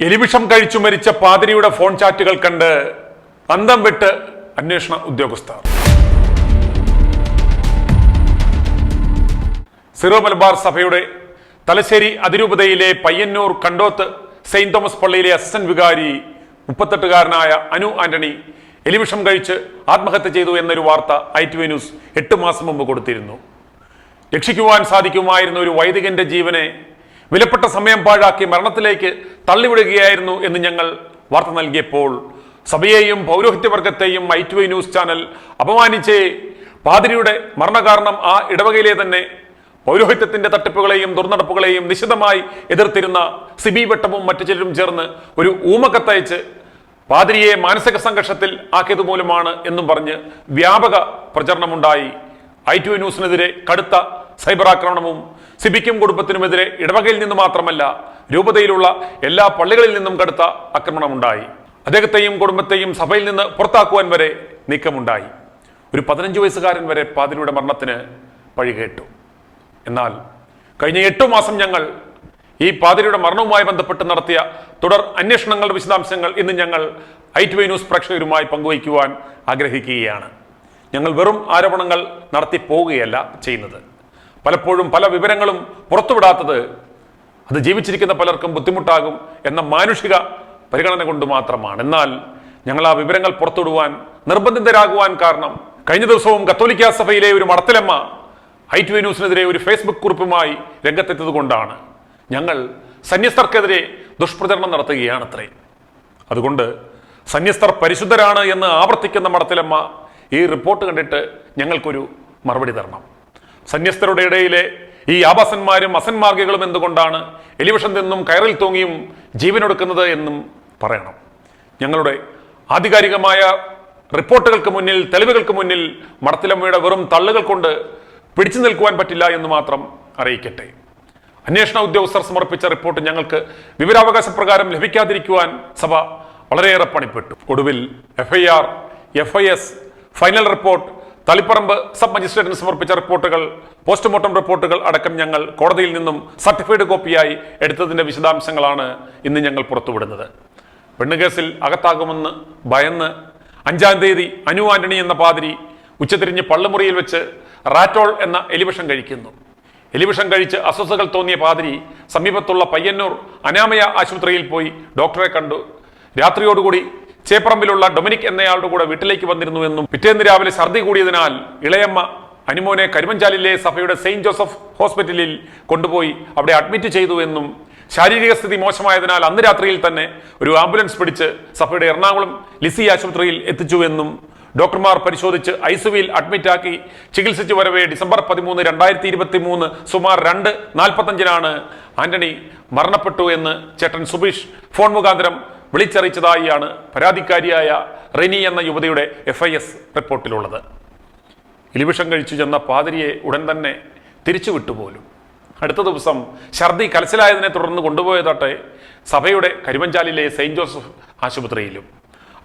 എലിവിഷം കഴിച്ചു മരിച്ച പാതിരിയുടെ ഫോൺ ചാറ്റുകൾ കണ്ട് അന്തം വിട്ട് അന്വേഷണ ഉദ്യോഗസ്ഥർ. സിറോ മലബാർ സഭയുടെ തലശ്ശേരി അതിരൂപതയിലെ പയ്യന്നൂർ കണ്ടോത്ത് സെയിന്റ് തോമസ് പള്ളിയിലെ അസിസ്റ്റന്റ് വികാരി 38-കാരനായ അനു ആന്റണി എലിവിഷം കഴിച്ച് ആത്മഹത്യ ചെയ്തു എന്നൊരു വാർത്ത ITV ന്യൂസ് 8 മാസം മുമ്പ് കൊടുത്തിരുന്നു. രക്ഷിക്കുവാൻ സാധിക്കുമായിരുന്ന ഒരു വൈദികന്റെ ജീവനെ വിലപ്പെട്ട സമയം പാഴാക്കി മരണത്തിലേക്ക് തള്ളിവിടുകയായിരുന്നു എന്ന് ഞങ്ങൾ വാർത്ത നൽകിയപ്പോൾ സഭയെയും പൗരോഹിത്യവർഗത്തെയും ITV ന്യൂസ് ചാനൽ അപമാനിച്ച് പാതിരിയുടെ മരണകാരണം ആ ഇടവകയിലെ തന്നെ പൗരോഹിത്യത്തിന്റെ തട്ടിപ്പുകളെയും ദുർനടപ്പുകളെയും നിശിതമായി എതിർത്തിരുന്ന സിബി വെട്ടവും മറ്റു ചിലരും ചേർന്ന് ഒരു ഊമക്കത്തയച്ച് പാതിരിയെ മാനസിക സംഘർഷത്തിൽ ആക്കിയത് മൂലമാണ് എന്നും പറഞ്ഞ് വ്യാപക പ്രചരണമുണ്ടായി. ITV ന്യൂസിനെതിരെ കടുത്ത സൈബർ ആക്രമണവും സിബിക്കും കുടുംബത്തിനുമെതിരെ ഇടവകയിൽ നിന്ന് മാത്രമല്ല രൂപതയിലുള്ള എല്ലാ പള്ളികളിൽ നിന്നും കടുത്ത ആക്രമണമുണ്ടായി. അദ്ദേഹത്തെയും കുടുംബത്തെയും സഭയിൽ നിന്ന് പുറത്താക്കുവാൻ വരെ നീക്കമുണ്ടായി. ഒരു 15 വയസ്സുകാരൻ വരെ പാതിരിയുടെ മരണത്തിന് പഴികേട്ടു. എന്നാൽ കഴിഞ്ഞ 8 മാസം ഞങ്ങൾ ഈ പാതിരിയുടെ മരണവുമായി ബന്ധപ്പെട്ട് നടത്തിയ തുടർ അന്വേഷണങ്ങളുടെ വിശദാംശങ്ങൾ ഇന്ന് ഞങ്ങൾ ITV ന്യൂസ് പ്രേക്ഷകരുമായി പങ്കുവയ്ക്കുവാൻ ആഗ്രഹിക്കുകയാണ്. ഞങ്ങൾ വെറും ആരോപണങ്ങൾ നടത്തി പോവുകയല്ല ചെയ്യുന്നത്. പലപ്പോഴും പല വിവരങ്ങളും പുറത്തുവിടാത്തത് അത് ജീവിച്ചിരിക്കുന്ന പലർക്കും ബുദ്ധിമുട്ടാകും എന്ന മാനുഷിക പരിഗണന കൊണ്ട് മാത്രമാണ്. എന്നാൽ ഞങ്ങൾ ആ വിവരങ്ങൾ പുറത്തുവിടുവാൻ നിർബന്ധിതരാകുവാൻ കാരണം കഴിഞ്ഞ ദിവസവും കത്തോലിക്ക സഭയിലെ ഒരു മടത്തിലമ്മ ITV ന്യൂസിനെതിരെ ഒരു ഫേസ്ബുക്ക് കുറിപ്പുമായി രംഗത്തെത്തിയത് കൊണ്ടാണ്. ഞങ്ങൾ സന്യസ്തർക്കെതിരെ ദുഷ്പ്രചരണം നടത്തുകയാണത്രേ. അതുകൊണ്ട് സന്യസ്തർ പരിശുദ്ധരാണ് എന്ന് ആവർത്തിക്കുന്ന മടത്തിലമ്മ ഈ റിപ്പോർട്ട് കണ്ടിട്ട് ഞങ്ങൾക്കൊരു മറുപടി തരണം. സന്യസ്തരുടെ ഇടയിലെ ഈ ആഭാസന്മാരും അസന്മാർഗികളും എന്തുകൊണ്ടാണ് എലിവിഷം തിന്നും കയറിൽ തൂങ്ങിയും ജീവനൊടുക്കുന്നത് എന്നും പറയണം. ഞങ്ങളുടെ ആധികാരികമായ റിപ്പോർട്ടുകൾക്ക് മുന്നിൽ, തെളിവുകൾക്ക് മുന്നിൽ മടത്തിലമ്മയുടെ വെറും തള്ളുകൾ കൊണ്ട് പിടിച്ചു നിൽക്കുവാൻ പറ്റില്ല എന്ന് മാത്രം അറിയിക്കട്ടെ. അന്വേഷണ ഉദ്യോഗസ്ഥർ സമർപ്പിച്ച റിപ്പോർട്ട് ഞങ്ങൾക്ക് വിവരാവകാശ പ്രകാരം ലഭിക്കാതിരിക്കുവാൻ സഭ വളരെയേറെ പണിപ്പെട്ടു. ഒടുവിൽ FIR, FIS, final report, Taliparamba sub മജിസ്ട്രേറ്റിന് സമർപ്പിച്ച റിപ്പോർട്ടുകൾ, പോസ്റ്റ്മോർട്ടം റിപ്പോർട്ടുകൾ അടക്കം ഞങ്ങൾ കോടതിയിൽ നിന്നും സർട്ടിഫൈഡ് കോപ്പിയായി എടുത്തതിന്റെ വിശദാംശങ്ങളാണ് ഇന്ന് ഞങ്ങൾ പുറത്തുവിടുന്നത്. പെണ്ണുകേസിൽ അകത്താകുമെന്ന് ഭയന്ന് 5-ാം തീയതി അനു ആന്റണി എന്ന പാതിരി ഉച്ചതിരിഞ്ഞ് പള്ളുമുറിയിൽ വെച്ച് റാറ്റോൾ എന്ന എലിവിഷം കഴിക്കുന്നു. എലിവിഷം കഴിച്ച് അസ്വസ്ഥതകൾ തോന്നിയ പാതിരി സമീപത്തുള്ള പയ്യന്നൂർ അനാമയ ആശുപത്രിയിൽ പോയി ഡോക്ടറെ കണ്ടു. രാത്രിയോടുകൂടി ചേപ്പറമ്പിലുള്ള ഡൊമിനിക് എന്നയാളുടെ കൂടെ വീട്ടിലേക്ക് വന്നിരുന്നു എന്നും പിറ്റേന്ന് രാവിലെ ഛർദി കൂടിയതിനാൽ ഇളയമ്മ അനുമോനെ കരുമഞ്ചാലിലെ സഭയുടെ സെയിന്റ് ജോസഫ് ഹോസ്പിറ്റലിൽ കൊണ്ടുപോയി അവിടെ അഡ്മിറ്റ് ചെയ്തു എന്നും ശാരീരിക സ്ഥിതി മോശമായതിനാൽ അന്ന് രാത്രിയിൽ തന്നെ ഒരു ആംബുലൻസ് പിടിച്ച് സഭയുടെ എറണാകുളം ലിസി ആശുപത്രിയിൽ എത്തിച്ചു എന്നും ഡോക്ടർമാർ പരിശോധിച്ച് ICUവിൽ അഡ്മിറ്റാക്കി ചികിത്സിച്ചു വരവേ ഡിസംബർ 13, 2023 സുമാർ 2:45 ആന്റണി മരണപ്പെട്ടു എന്ന് ചേട്ടൻ സുബീഷ് ഫോൺ മുഖാന്തരം വിളിച്ചറിയിച്ചതായാണ് പരാതിക്കാരിയായ റെനി എന്ന യുവതിയുടെ FIS റിപ്പോർട്ടിലുള്ളത്. എലിവിഷം കഴിച്ചു ചെന്ന പാതിരിയെ ഉടൻ തന്നെ തിരിച്ചു വിട്ടുപോലും. അടുത്ത ദിവസം ഛർദി കലശലായതിനെ തുടർന്ന് കൊണ്ടുപോയതാട്ടെ സഭയുടെ കരുവഞ്ചാലിലെ സെയിന്റ് ജോസഫ് ആശുപത്രിയിലും.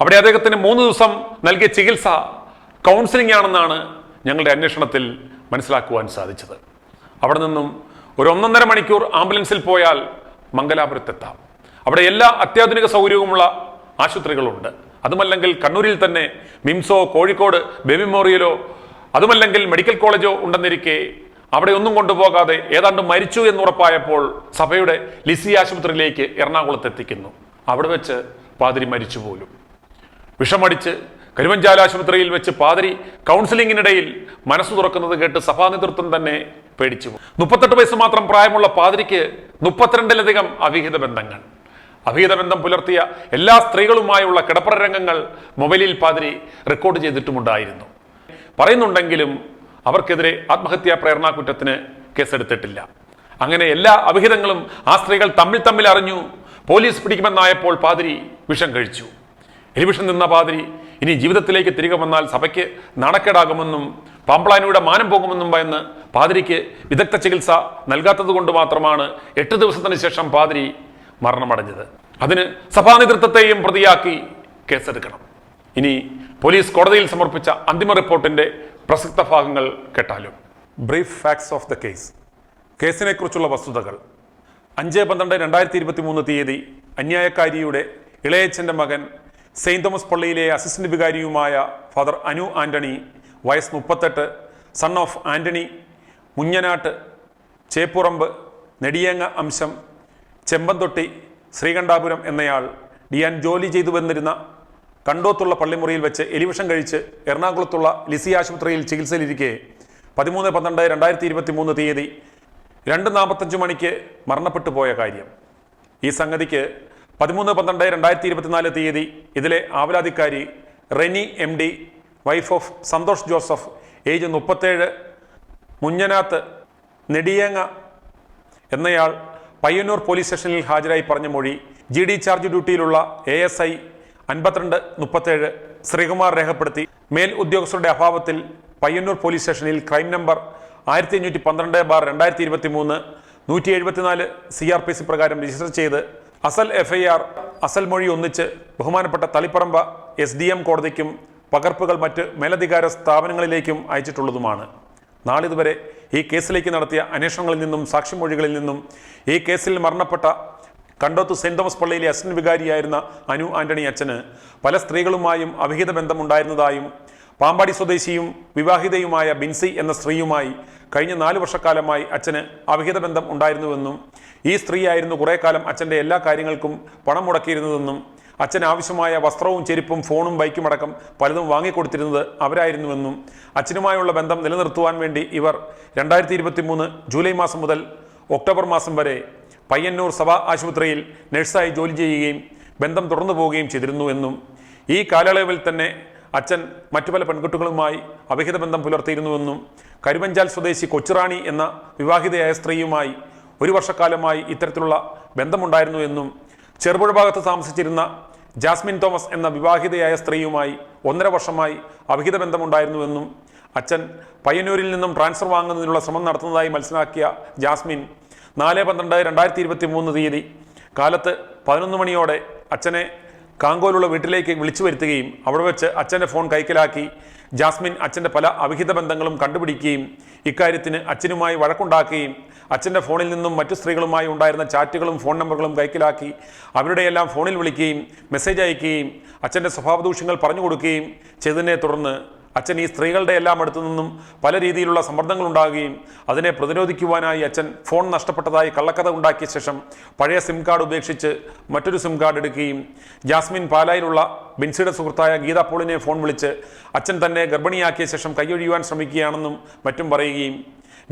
അവിടെ അദ്ദേഹത്തിന് 3 ദിവസം നൽകിയ ചികിത്സ കൗൺസിലിംഗ് ആണെന്നാണ് ഞങ്ങളുടെ അന്വേഷണത്തിൽ മനസ്സിലാക്കുവാൻ സാധിച്ചത്. അവിടെ നിന്നും ഒരു 1.5 മണിക്കൂർ ആംബുലൻസിൽ പോയാൽ മംഗലാപുരത്തെത്താം. അവിടെ എല്ലാ അത്യാധുനിക സൗകര്യവുമുള്ള ആശുപത്രികളുണ്ട്. അതുമല്ലെങ്കിൽ കണ്ണൂരിൽ തന്നെ മിംസോ, കോഴിക്കോട് ബേബി മെമ്മോറിയലോ, അതുമല്ലെങ്കിൽ മെഡിക്കൽ കോളേജോ ഉണ്ടെന്നിരിക്കെ അവിടെ ഒന്നും കൊണ്ടുപോകാതെ ഏതാണ്ട് മരിച്ചു എന്നുറപ്പായപ്പോൾ സഭയുടെ ലിസി ആശുപത്രിയിലേക്ക് എറണാകുളത്ത് എത്തിക്കുന്നു. അവിടെ വെച്ച് പാതിരി മരിച്ചു പോലും. വിഷമടിച്ച് കരുവഞ്ചാല ആശുപത്രിയിൽ വെച്ച് പാതിരി കൗൺസിലിംഗിനിടയിൽ മനസ്സു തുറക്കുന്നത് കേട്ട് സഭാ നേതൃത്വം തന്നെ പേടിച്ചു. 38 വയസ്സ് മാത്രം പ്രായമുള്ള പാതിരിക്ക് 32-ലധികം അവിഹിത ബന്ധങ്ങൾ. അവിഹിത ബന്ധം പുലർത്തിയ എല്ലാ സ്ത്രീകളുമായുള്ള കിടപ്പറ രംഗങ്ങൾ മൊബൈലിൽ പാതിരി റെക്കോർഡ് ചെയ്തിട്ടുമുണ്ടായിരുന്നു. പറയുന്നുണ്ടെങ്കിലും അവർക്കെതിരെ ആത്മഹത്യാ പ്രേരണാ കുറ്റത്തിന് കേസെടുത്തിട്ടില്ല. അങ്ങനെ എല്ലാ അവിഹിതങ്ങളും ആ സ്ത്രീകൾ തമ്മിൽ അറിഞ്ഞു. പോലീസ് പിടിക്കുമെന്നായപ്പോൾ പാതിരി വിഷം കഴിച്ചു. എലിവിഷം നിന്ന പാതിരി ഇനി ജീവിതത്തിലേക്ക് തിരികെ വന്നാൽ സഭയ്ക്ക് നാണക്കേടാകുമെന്നും പാമ്പ്ളാനിയുടെ മാനം പോകുമെന്നും ഭയന്ന് പാതിരിക്ക് വിദഗ്ധ ചികിത്സ നൽകാത്തത് കൊണ്ട് മാത്രമാണ് 8 ദിവസത്തിന് ശേഷം പാതിരി മരണമടഞ്ഞത്. അതിന് സഭാ നേതൃത്വത്തെയും പ്രതിയാക്കി കേസെടുക്കണം. ഇനി പോലീസ് കോടതിയിൽ സമർപ്പിച്ച അന്തിമ റിപ്പോർട്ടിന്റെ പ്രസക്ത ഭാഗങ്ങൾ കേട്ടാലും. Brief facts of the case. കേസിനെ കുറിച്ചുള്ള വസ്തുതകൾ. 5/12/2023 തീയതി അന്യായക്കാരിയുടെ ഇളയച്ചൻ്റെ മകൻ സെയിന്റ് തോമസ് പള്ളിയിലെ അസിസ്റ്റന്റ് വികാരിയുമായ ഫാദർ അനു ആന്റണി, വയസ്സ് 38, സൺ ഓഫ് ആന്റണി, മുഞ്ഞനാട്ട്, ചേപ്പുറമ്പ്, നെടിയേങ്ങ അംശം, ചെമ്പന്തൊട്ടി, ശ്രീകണ്ഠാപുരം എന്നയാൾ ഡിയാൻ ജോലി ചെയ്തു വന്നിരുന്ന കണ്ടോത്തുള്ള പള്ളിമുറിയിൽ വെച്ച് എലിവിഷം കഴിച്ച് എറണാകുളത്തുള്ള ലിസി ആശുപത്രിയിൽ ചികിത്സയിലിരിക്കെ 13/12/2023 തീയതി 2:45 മണിക്ക് മരണപ്പെട്ടു പോയ കാര്യം. ഈ സംഗതിക്ക് 13/12/2024 തീയതി ഇതിലെ ആവലാതിക്കാരി Reni MD, wife of Santhosh Joseph, age 37, Munjanath Nediyenga എന്നയാൾ പയ്യന്നൂർ പോലീസ് സ്റ്റേഷനിൽ ഹാജരായി പറഞ്ഞ മൊഴി GD ചാർജ് ഡ്യൂട്ടിയിലുള്ള ASI 5237 ശ്രീകുമാർ രേഖപ്പെടുത്തി. മേൽ ഉദ്യോഗസ്ഥരുടെ അഭാവത്തിൽ പയ്യന്നൂർ പോലീസ് സ്റ്റേഷനിൽ ക്രൈം നമ്പർ 1512/2023 174 CRPC പ്രകാരം രജിസ്റ്റർ ചെയ്ത് അസൽ FIR, അസൽ മൊഴി ഒന്നിച്ച് ബഹുമാനപ്പെട്ട തളിപ്പറമ്പ SDM കോടതിക്കും പകർപ്പുകൾ മറ്റ് മേലധികാര സ്ഥാപനങ്ങളിലേക്കും അയച്ചിട്ടുള്ളതുമാണ്. നാളിതുവരെ ഈ കേസിലേക്ക് നടത്തിയ അന്വേഷണങ്ങളിൽ നിന്നും സാക്ഷിമൊഴികളിൽ നിന്നും ഈ കേസിൽ മരണപ്പെട്ട കണ്ടോത്ത് സെന്റ് തോമസ് പള്ളിയിലെ അസിസ്റ്റന്റ് വികാരിയായിരുന്ന അനു ആന്റണി അച്ഛന് പല സ്ത്രീകളുമായും അവിഹിത ബന്ധമുണ്ടായിരുന്നതായും പാമ്പാടി സ്വദേശിയും വിവാഹിതയുമായ ബിൻസി എന്ന സ്ത്രീയുമായി കഴിഞ്ഞ 4 വർഷക്കാലമായി അച്ഛന് അവിഹിത ബന്ധം ഉണ്ടായിരുന്നുവെന്നും ഈ സ്ത്രീയായിരുന്നു കുറേ കാലം അച്ഛൻ്റെ എല്ലാ കാര്യങ്ങൾക്കും പണം മുടക്കിയിരുന്നതെന്നും അച്ഛന് ആവശ്യമായ വസ്ത്രവും ചെരുപ്പും ഫോണും ബൈക്കും അടക്കം പലതും വാങ്ങിക്കൊടുത്തിരുന്നത് അവരായിരുന്നുവെന്നും അച്ഛനുമായുള്ള ബന്ധം നിലനിർത്തുവാൻ വേണ്ടി ഇവർ 2023 ജൂലൈ മാസം മുതൽ ഒക്ടോബർ മാസം വരെ പയ്യന്നൂർ സഭാ ആശുപത്രിയിൽ നഴ്സായി ജോലി ചെയ്യുകയും ബന്ധം തുടർന്നു പോവുകയും ചെയ്തിരുന്നുവെന്നും ഈ കാലയളവിൽ തന്നെ അച്ഛൻ മറ്റു പല പെൺകുട്ടികളുമായി അവിഹിത ബന്ധം പുലർത്തിയിരുന്നുവെന്നും കരുവഞ്ചാൽ സ്വദേശി കൊച്ചുറാണി എന്ന വിവാഹിതയായ സ്ത്രീയുമായി 1 വർഷക്കാലമായി ഇത്തരത്തിലുള്ള ബന്ധമുണ്ടായിരുന്നു എന്നും ചെറുപുഴ ഭാഗത്ത് താമസിച്ചിരുന്ന ജാസ്മിൻ തോമസ് എന്ന വിവാഹിതയായ സ്ത്രീയുമായി 1.5 വർഷമായി അവിഹിത ബന്ധമുണ്ടായിരുന്നുവെന്നും അച്ഛൻ പയ്യന്നൂരിൽ നിന്നും ട്രാൻസ്ഫർ വാങ്ങുന്നതിനുള്ള ശ്രമം നടത്തുന്നതായി മനസ്സിലാക്കിയ ജാസ്മിൻ 4/12/2023 തീയതി കാലത്ത് 11 മണിയോടെ അച്ഛനെ കാങ്കോലുള്ള വീട്ടിലേക്ക് വിളിച്ചു വരുത്തുകയും അവിടെ വെച്ച് അച്ഛൻ്റെ ഫോൺ കൈക്കലാക്കി ജാസ്മിൻ അച്ഛൻ്റെ പല അവിഹിത ബന്ധങ്ങളും കണ്ടുപിടിക്കുകയും ഇക്കാര്യത്തിന് അച്ഛനുമായി വഴക്കുണ്ടാക്കുകയും അച്ഛൻ്റെ ഫോണിൽ നിന്നും മറ്റു സ്ത്രീകളുമായി ഉണ്ടായിരുന്ന ചാറ്റുകളും ഫോൺ നമ്പറുകളും കൈക്കലാക്കി അവരുടെയെല്ലാം ഫോണിൽ വിളിക്കുകയും മെസ്സേജ് അയക്കുകയും അച്ഛൻ്റെ സ്വഭാവദൂഷ്യങ്ങൾ പറഞ്ഞു കൊടുക്കുകയും ചെയ്തതിനെ തുടർന്ന് അച്ഛൻ ഈ സ്ത്രീകളുടെ എല്ലാം അടുത്തു നിന്നും പല രീതിയിലുള്ള സമ്മർദ്ദങ്ങൾ ഉണ്ടാകുകയും അതിനെ പ്രതിരോധിക്കുവാനായി അച്ഛൻ ഫോൺ നഷ്ടപ്പെട്ടതായി കള്ളക്കഥ ഉണ്ടാക്കിയ ശേഷം പഴയ സിം കാർഡ് ഉപേക്ഷിച്ച് മറ്റൊരു സിം കാർഡ് എടുക്കുകയും ജാസ്മിൻ പാലായിലുള്ള ബിൻസിയുടെ സുഹൃത്തായ ഗീതാ പോളിനെ ഫോൺ വിളിച്ച് അച്ഛൻ തന്നെ ഗർഭിണിയാക്കിയ ശേഷം കൈയൊഴിയുവാൻ ശ്രമിക്കുകയാണെന്നും മറ്റും പറയുകയും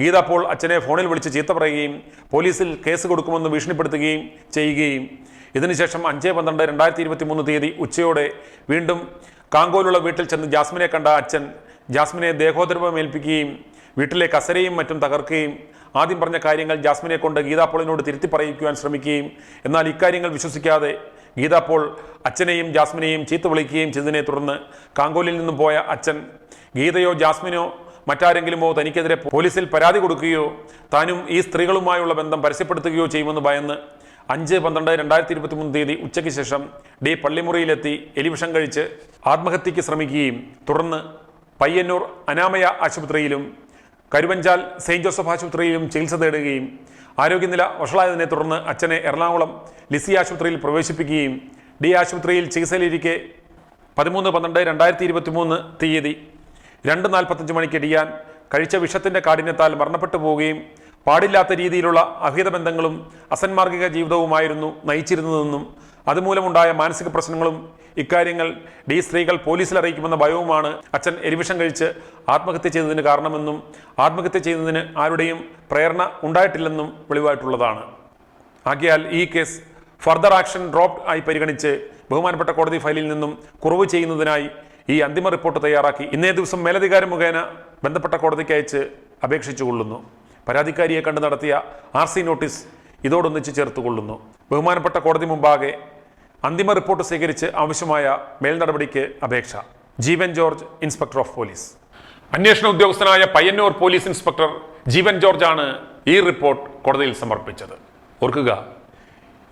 ഗീതാ പോൾ അച്ഛനെ ഫോണിൽ വിളിച്ച് ചീത്ത പറയുകയും പോലീസിൽ കേസ് കൊടുക്കുമെന്ന് ഭീഷണിപ്പെടുത്തുകയും ചെയ്യുകയും ഇതിനുശേഷം 5/12/2023 തീയതി ഉച്ചയോടെ വീണ്ടും കാങ്കോലുള്ള വീട്ടിൽ ചെന്ന് ജാസ്മിനെ കണ്ട അച്ഛൻ ജാസ്മിനെ ദേഹോദ്രവമേൽപ്പിക്കുകയും വീട്ടിലെ കസരയും മറ്റും തകർക്കുകയും ആദ്യം പറഞ്ഞ കാര്യങ്ങൾ ജാസ്മിനെ കൊണ്ട് ഗീതാപോളിനോട് തിരുത്തി പറയിക്കുവാൻ ശ്രമിക്കുകയും എന്നാൽ ഇക്കാര്യങ്ങൾ വിശ്വസിക്കാതെ ഗീതാപോൾ അച്ഛനെയും ജാസ്മിനെയും ചീത്ത വിളിക്കുകയും ചെയ്തതിനെ തുടർന്ന് കാങ്കോലിൽ നിന്നും പോയ അച്ഛൻ ഗീതയോ ജാസ്മിനോ മറ്റാരെങ്കിലുമോ തനിക്കെതിരെ പോലീസിൽ പരാതി കൊടുക്കുകയോ താനും ഈ സ്ത്രീകളുമായുള്ള ബന്ധം പരസ്യപ്പെടുത്തുകയോ ചെയ്യുമെന്ന് ഭയന്ന് 5/12/2023 തീയതി ഉച്ചയ്ക്ക് ശേഷം പള്ളിമുറിയിലെത്തി എലിവിഷം കഴിച്ച് ആത്മഹത്യയ്ക്ക് ശ്രമിക്കുകയും തുടർന്ന് പയ്യന്നൂർ അനാമയ ആശുപത്രിയിലും കരുവഞ്ചാൽ സെയിന്റ് ജോസഫ് ആശുപത്രിയിലും ചികിത്സ തേടുകയും ആരോഗ്യനില വഷളായതിനെ തുടർന്ന് അച്ഛനെ എറണാകുളം ലിസി ആശുപത്രിയിൽ പ്രവേശിപ്പിക്കുകയും ആശുപത്രിയിൽ ചികിത്സയിലിരിക്കെ 13/12/2023 തീയതി 2:45 മണിക്ക് ഡിയാൻ കഴിച്ച വിഷത്തിൻ്റെ കാഠിന്യത്താൽ മരണപ്പെട്ടു പോവുകയും പാടില്ലാത്ത രീതിയിലുള്ള അഹിത ബന്ധങ്ങളും അസന്മാർഗിക ജീവിതവുമായിരുന്നു നയിച്ചിരുന്നതെന്നും അതുമൂലമുണ്ടായ മാനസിക പ്രശ്നങ്ങളും ഇക്കാര്യങ്ങൾ സ്ത്രീകൾ പോലീസിൽ അറിയിക്കുമെന്ന ഭയവുമാണ് അച്ഛൻ എലിവിഷം കഴിച്ച് ആത്മഹത്യ ചെയ്തതിന് കാരണമെന്നും ആത്മഹത്യ ചെയ്യുന്നതിന് ആരുടെയും പ്രേരണ ഉണ്ടായിട്ടില്ലെന്നും വെളിവായിട്ടുള്ളതാണ്. ആകയാൽ ഈ കേസ് ഫർദർ ആക്ഷൻ ഡ്രോപ്ഡ് ആയി പരിഗണിച്ച് ബഹുമാനപ്പെട്ട കോടതി ഫയലിൽ നിന്നും കുറവ് ചെയ്യുന്നതിനായി ഈ അന്തിമ റിപ്പോർട്ട് തയ്യാറാക്കി ഇന്നേ ദിവസം മേലധികാരം മുഖേന ബന്ധപ്പെട്ട കോടതിക്ക് അയച്ച് അപേക്ഷിച്ചുകൊള്ളുന്നു. പരാതിക്കാരിയെ കണ്ട് നടത്തിയ RC നോട്ടീസ് ഇതോടൊന്നിച്ച് ചേർത്തുകൊള്ളുന്നു. ബഹുമാനപ്പെട്ട കോടതി മുമ്പാകെ അന്തിമ റിപ്പോർട്ട് സ്വീകരിച്ച് ആവശ്യമായ മേൽ നടപടിക്ക് അപേക്ഷ. ജീവൻ ജോർജ്, ഇൻസ്പെക്ടർ ഓഫ് പോലീസ്. അന്വേഷണ ഉദ്യോഗസ്ഥനായ പയ്യന്നൂർ പോലീസ് ഇൻസ്പെക്ടർ ജീവൻ ജോർജ് ആണ് ഈ റിപ്പോർട്ട് കോടതിയിൽ സമർപ്പിച്ചത്. ഓർക്കുക,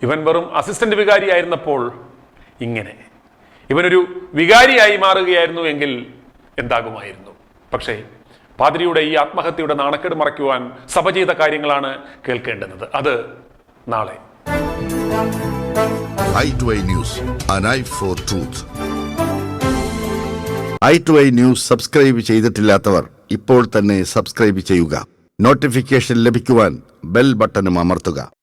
ഇവൻ വെറും അസിസ്റ്റന്റ് വികാരിയായിരുന്നപ്പോൾ ഇങ്ങനെ, ഇവനൊരു വികാരിയായി മാറുകയായിരുന്നു എങ്കിൽ എന്താകുമായിരുന്നു? പക്ഷേ പാതിരിയുടെ ഈ ആത്മഹത്യയുടെ നാണക്കേട് മറയ്ക്കുവാൻ സഭ ചെയ്ത കാര്യങ്ങളാണ് കേൾക്കേണ്ടുന്നത്. അത് നാളെ. i2i News, an eye for truth. i2i News subscribe ചെയ്തിട്ടില്ലാത്തവർ ഇപ്പോൾ തന്നെ സബ്സ്ക്രൈബ് ചെയ്യുക. നോട്ടിഫിക്കേഷൻ ലഭിക്കുവാൻ ബെൽ ബട്ടണും അമർത്തുക.